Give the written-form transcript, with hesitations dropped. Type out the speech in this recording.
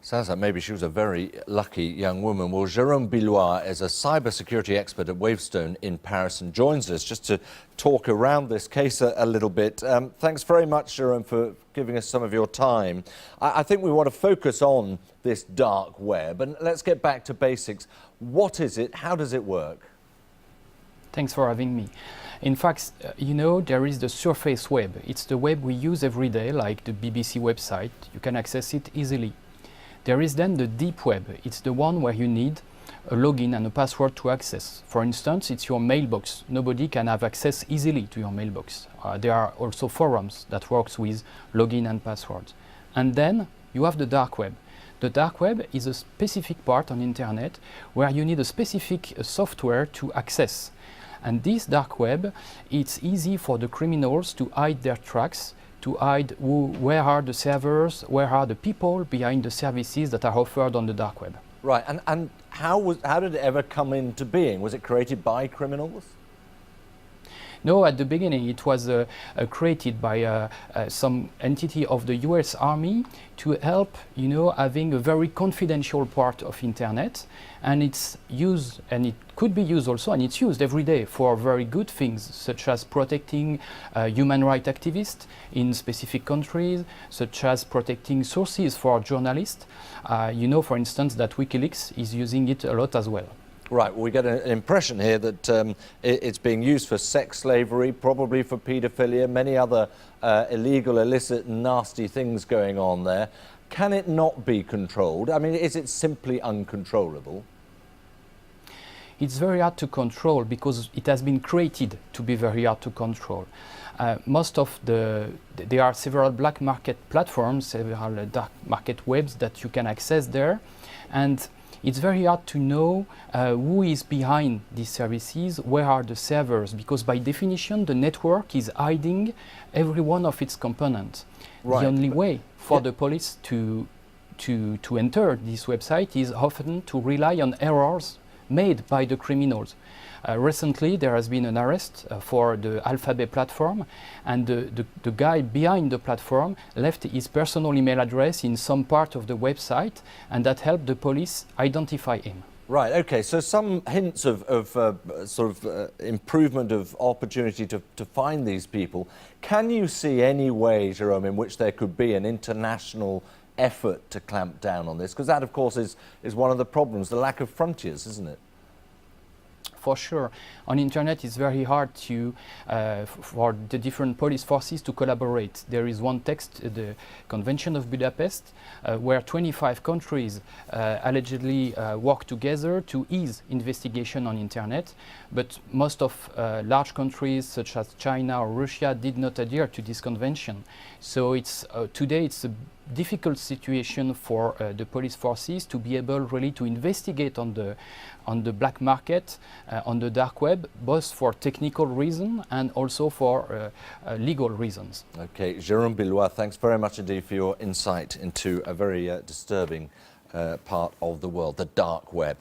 Sounds like maybe she was a very lucky young woman. Well, Gerome Billois is a cybersecurity expert at Wavestone in Paris and joins us just to talk around this case a little bit. Thanks very much, Gerome, for giving us some of your time. I think we want to focus on this dark web, and let's get back to basics. What is it? How does it work? Thanks for having me. In fact, there is the surface web. It's the web we use every day, like the BBC website. You can access it easily. There is then the deep web. It's the one where you need a login and a password to access. For instance, it's your mailbox. Nobody can have access easily to your mailbox. There are also forums that works with login and passwords. And then you have the dark web. The dark web is a specific part on internet where you need a specific software to access. And this dark web, it's easy for the criminals to hide their tracks, to hide where are the servers, where are the people behind the services that are offered on the dark web. Right, and how did it ever come into being? Was it created by criminals? No, at the beginning it was created by some entity of the US Army to help, having a very confidential part of internet, and it's used, and it could be used also, and it's used every day for very good things, such as protecting human rights activists in specific countries, such as protecting sources for journalists. For instance, that WikiLeaks is using it a lot as well. Right, well, we get an impression here that it's being used for sex slavery, probably for paedophilia, many other illegal, illicit, nasty things going on there. Can it not be controlled? I mean, is it simply uncontrollable? It's very hard to control because it has been created to be very hard to control. There are several black market platforms, several dark market webs that you can access there, and it's very hard to know who is behind these services, where are the servers, because by definition the network is hiding every one of its components. Right. The only way for the police to enter this website is often to rely on errors made by the criminals. Recently there has been an arrest for the Alphabet platform, and the guy behind the platform left his personal email address in some part of the website, and that helped the police identify him. Right, okay, so some hints of improvement of opportunity to find these people. Can you see any way, Gerome, in which there could be an international effort to clamp down on this? Because that, of course, is one of the problems, the lack of frontiers, isn't it? For sure. On internet it's very hard for the different police forces to collaborate. There is one text, the Convention of Budapest, where 25 countries allegedly work together to ease investigation on internet, but most of large countries such as China or Russia did not adhere to this convention. So today it's a difficult situation for the police forces to be able really to investigate on the black market, on the dark web, both for technical reasons and also for legal reasons. Okay, Gerome Billois, thanks very much indeed for your insight into a very disturbing part of the world, the dark web.